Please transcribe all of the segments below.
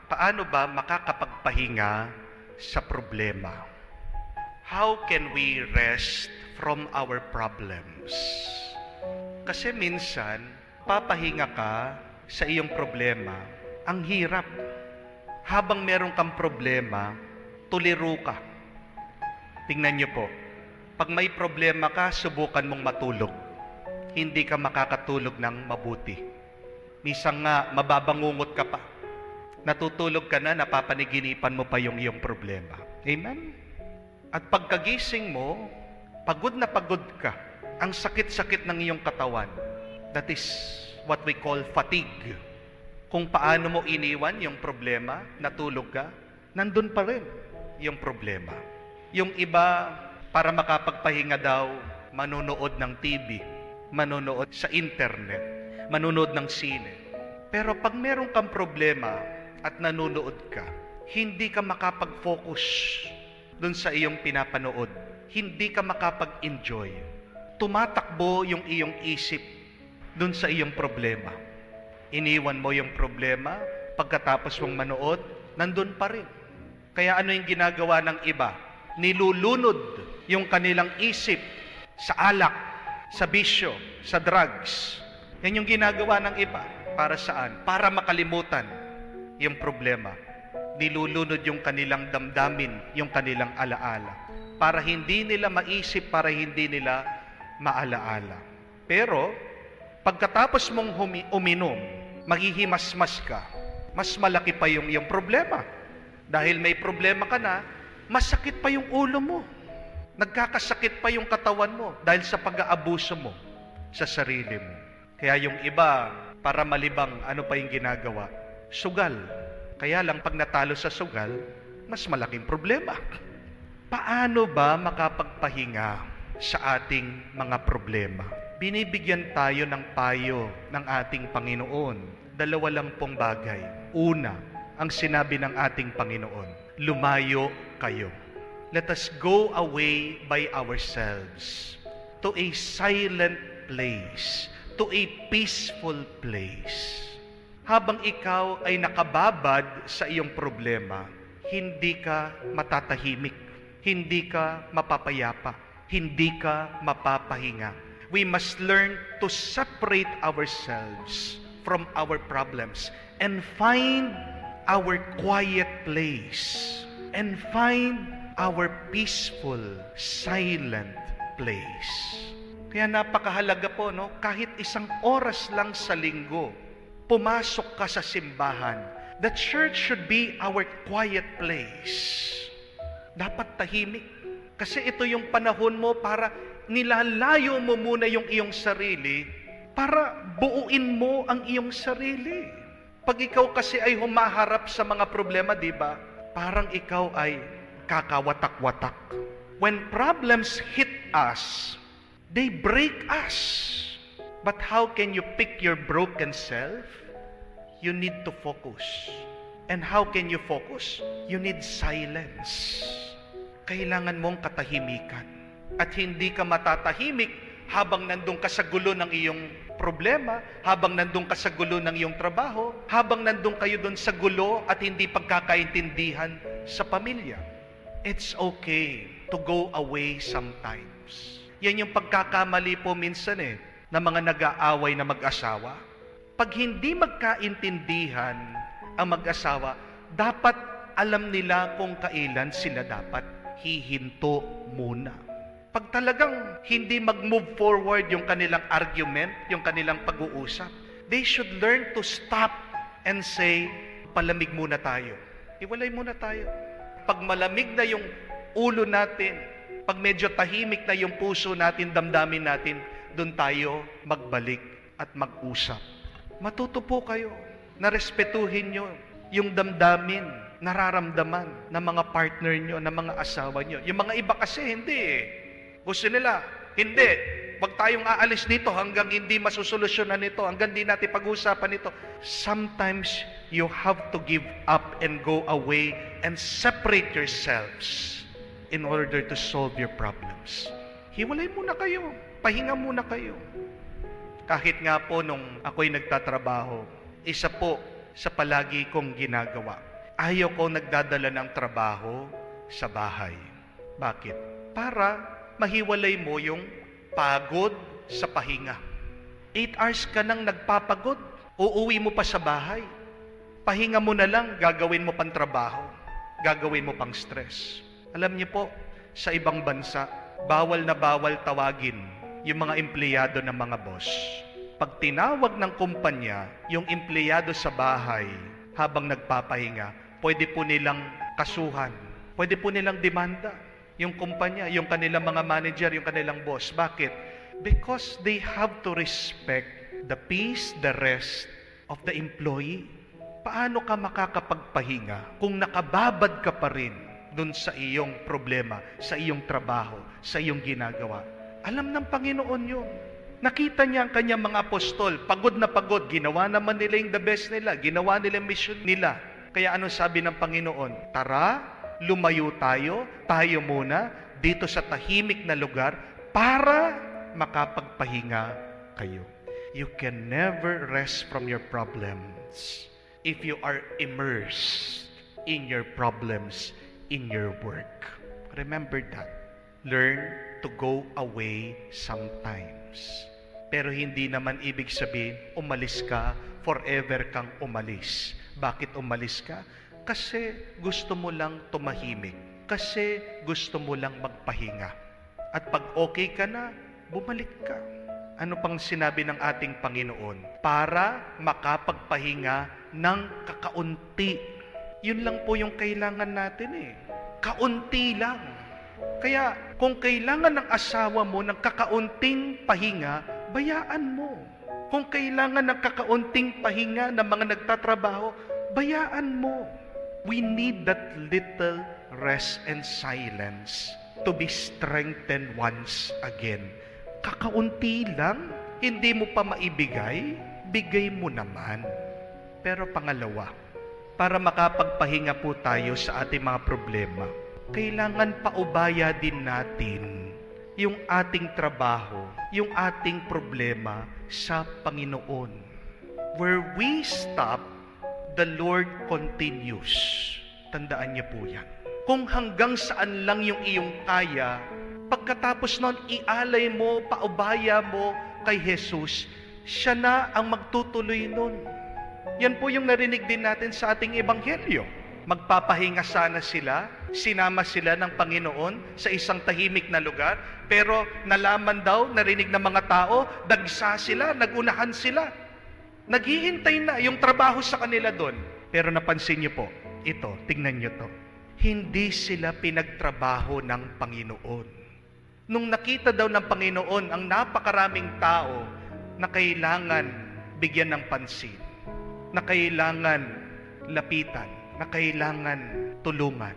Paano ba makakapagpahinga sa problema? How can we rest from our problems? Kasi minsan, papahinga ka sa iyong problema. Ang hirap. Habang meron kang problema, tuliro ka. Tingnan niyo po, pag may problema ka, subukan mong matulog. Hindi ka makakatulog ng mabuti. Minsan nga, mababangungot ka pa. Natutulog ka na, napapaniginipan mo pa yung iyong problema. Amen? At pagkagising mo, pagod na pagod ka. Ang sakit-sakit ng iyong katawan. That is what we call fatigue. Kung paano mo iniwan yung problema, natulog ka, nandun pa rin yung problema. Yung iba, para makapagpahinga daw, manonood ng TV, manonood sa internet, manonood ng sine. Pero pag meron kang problema at nanonood ka, hindi ka makapag-focus dun sa iyong pinapanood. Hindi ka makapag-enjoy. Tumatakbo yung iyong isip dun sa iyong problema. Iniwan mo yung problema, pagkatapos mong manood, nandun pa rin. Kaya ano yung ginagawa ng iba? Nilulunod yung kanilang isip sa alak, sa bisyo, sa drugs. Yan yung ginagawa ng iba. Para saan? Para makalimutan yung problema. Nilulunod yung kanilang damdamin, yung kanilang alaala. Para hindi nila maisip, para hindi nila maalaala. Pero, pagkatapos mong uminom, maghihimasmas ka, mas malaki pa yung iyong problema. Dahil may problema ka na, masakit pa yung ulo mo. Nagkakasakit pa yung katawan mo dahil sa pag-aabuso mo sa sarili mo. Kaya yung iba, para malibang, ano pa yung ginagawa? Sugal. Kaya lang pag natalo sa sugal, mas malaking problema. Paano ba makapagpahinga sa ating mga problema? Binibigyan tayo ng payo ng ating Panginoon. Dalawa lang pong bagay. Una, ang sinabi ng ating Panginoon, lumayo kayo. Let us go away by ourselves to a silent place, to a peaceful place. Habang ikaw ay nakababad sa iyong problema, hindi ka matatahimik, hindi ka mapapayapa, hindi ka mapapahinga. We must learn to separate ourselves from our problems and find our quiet place and find our peaceful, silent place. Kaya napakahalaga po, no? Kahit isang oras lang sa linggo, pumasok ka sa simbahan. The church should be our quiet place. Dapat tahimik. Kasi ito yung panahon mo para nilalayo mo muna yung iyong sarili para buuin mo ang iyong sarili. Pag ikaw kasi ay humaharap sa mga problema, di ba? Parang ikaw ay kakawatak-watak. When problems hit us, they break us. But how can you pick your broken self? You need to focus. And how can you focus? You need silence. Kailangan mong katahimikan. At hindi ka matatahimik habang nandun ka sa gulo ng iyong problema, habang nandun ka sa gulo ng iyong trabaho, habang nandun kayo dun sa gulo at hindi pagkakaintindihan sa pamilya. It's okay to go away sometimes. Yan yung pagkakamali po minsan ng mga nag-aaway na mag-asawa. Pag hindi magkaintindihan ang mag-asawa, dapat alam nila kung kailan sila dapat hihinto muna. Pag talagang hindi mag-move forward yung kanilang argument, yung kanilang pag-uusap, they should learn to stop and say, palamig muna tayo. Iwalay muna tayo. Pag malamig na yung ulo natin, pag medyo tahimik na yung puso natin, damdamin natin, doon tayo magbalik at mag-usap. Matuto po kayo na respetuhin nyo yung damdamin, nararamdaman ng mga partner nyo, ng mga asawa nyo. Yung mga iba kasi hindi Gusto nila, hindi. Wag tayong aalis dito hanggang hindi masusolusyonan ito, hanggang hindi natin pag-uusapan ito. Sometimes, you have to give up and go away and separate yourselves in order to solve your problems. Hiwalay muna kayo. Pahinga muna kayo. Kahit nga po nung ako'y nagtatrabaho, isa po sa palagi kong ginagawa. Ayaw ko nagdadala ng trabaho sa bahay. Bakit? Para mahiwalay mo yung pagod sa pahinga. 8 hours ka nang nagpapagod, uuwi mo pa sa bahay. Pahinga mo na lang, gagawin mo pang trabaho. Gagawin mo pang stress. Alam niyo po, sa ibang bansa, bawal na bawal tawagin yung mga empleyado ng mga boss. Pag tinawag ng kumpanya yung empleyado sa bahay habang nagpapahinga, pwede po nilang kasuhan. Pwede po nilang demanda yung kumpanya, yung kanilang mga manager, yung kanilang boss. Bakit? Because they have to respect the peace, the rest of the employee. Paano ka makakapagpahinga kung nakababad ka pa rin dun sa iyong problema, sa iyong trabaho, sa iyong ginagawa? Alam ng Panginoon yun. Nakita niya ang kanyang mga apostol, pagod na pagod, ginawa naman nila yung the best nila, ginawa nila yung mission nila. Kaya ano sabi ng Panginoon? Tara, lumayo tayo muna dito sa tahimik na lugar para makapagpahinga kayo. You can never rest from your problems if you are immersed in your problems, in your work. Remember that. Learn to go away sometimes. Pero hindi naman ibig sabihin, umalis ka, forever kang umalis. Bakit umalis ka? Kasi gusto mo lang tumahimik. Kasi gusto mo lang magpahinga. At pag okay ka na, bumalik ka. Ano pang sinabi ng ating Panginoon? Para makapagpahinga ng kakaunti. Yun lang po yung kailangan natin eh. Kaunti lang. Kaya kung kailangan ng asawa mo ng kakaunting pahinga, bayaan mo. Kung kailangan ng kakaunting pahinga ng mga nagtatrabaho, bayaan mo. We need that little rest and silence to be strengthened once again. Kakaunti lang, hindi mo pa maibigay, bigay mo naman. Pero pangalawa, para makapagpahinga po tayo sa ating mga problema, kailangan paubaya din natin yung ating trabaho, yung ating problema sa Panginoon. Where we stop, the Lord continues. Tandaan niyo po yan. Kung hanggang saan lang yung iyong kaya, pagkatapos nun, ialay mo, paubaya mo kay Jesus, siya na ang magtutuloy nun. Yan po yung narinig din natin sa ating ebanghelyo. Magpapahinga sana sila, sinama sila ng Panginoon sa isang tahimik na lugar, pero nalaman daw, narinig ng mga tao, dagsa sila, nagunahan sila. Naghihintay na yung trabaho sa kanila doon. Pero napansin niyo po, ito, tingnan niyo to. Hindi sila pinagtrabaho ng Panginoon. Nung nakita daw ng Panginoon ang napakaraming tao na kailangan bigyan ng pansin, na kailangan lapitan, na kailangan tulungan.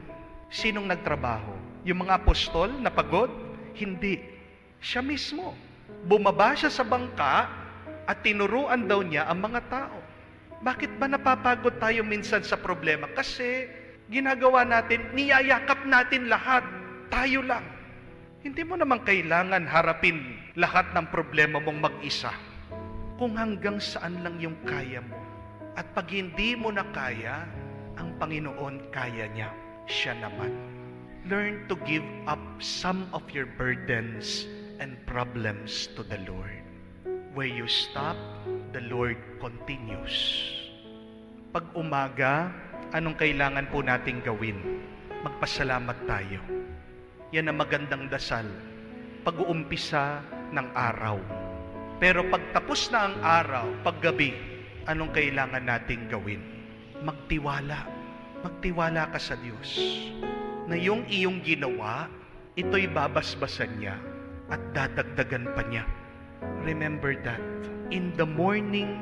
Sinong nagtrabaho? Yung mga apostol na pagod? Hindi. Siya mismo. Bumaba siya sa bangka at tinuruan daw niya ang mga tao. Bakit ba napapagod tayo minsan sa problema? Kasi ginagawa natin, niyayakap natin lahat. Tayo lang. Hindi mo naman kailangan harapin lahat ng problema mong mag-isa. Kung hanggang saan lang yung kaya mo. At pag hindi mo na kaya, ang Panginoon kaya niya. Siya naman. Learn to give up some of your burdens and problems to the Lord. Where you stop, the Lord continues. Pag umaga, anong kailangan po nating gawin? Magpasalamat tayo. Yan ang magandang dasal. Pag-uumpisa ng araw. Pero pag tapos na ang araw, paggabi, anong kailangan nating gawin? Magtiwala. Magtiwala ka sa Diyos. Na yung iyong ginawa, ito'y babasbasan niya at dadagdagan pa niya. Remember that. In the morning,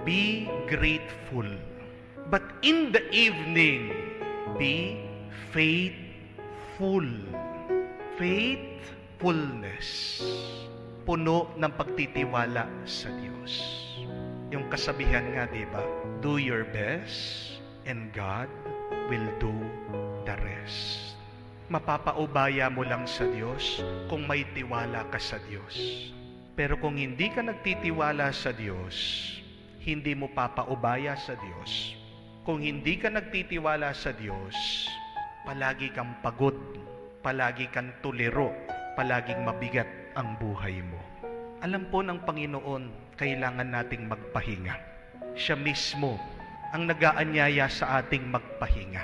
be grateful. But in the evening, be faithful. Faithfulness. Puno ng pagtitiwala sa Diyos. Yung kasabihan nga, di ba? Do your best and God will do the rest. Mapapaubaya mo lang sa Diyos kung may tiwala ka sa Diyos. Pero kung hindi ka nagtitiwala sa Diyos, hindi mo papaubaya sa Diyos Kung hindi ka nagtitiwala sa Diyos, palagi kang pagod, palagi kang tuliro, palaging mabigat ang buhay mo. Alam po ng Panginoon, kailangan nating magpahinga. Siya mismo ang nag-aanyaya sa ating magpahinga.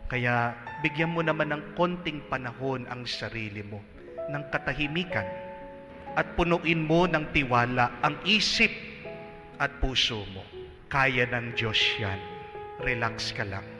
Kaya bigyan mo naman ng konting panahon ang sarili mo, ng katahimikan, at punuin mo ng tiwala ang isip at puso mo. Kaya ng Diyos yan. Relax ka lang.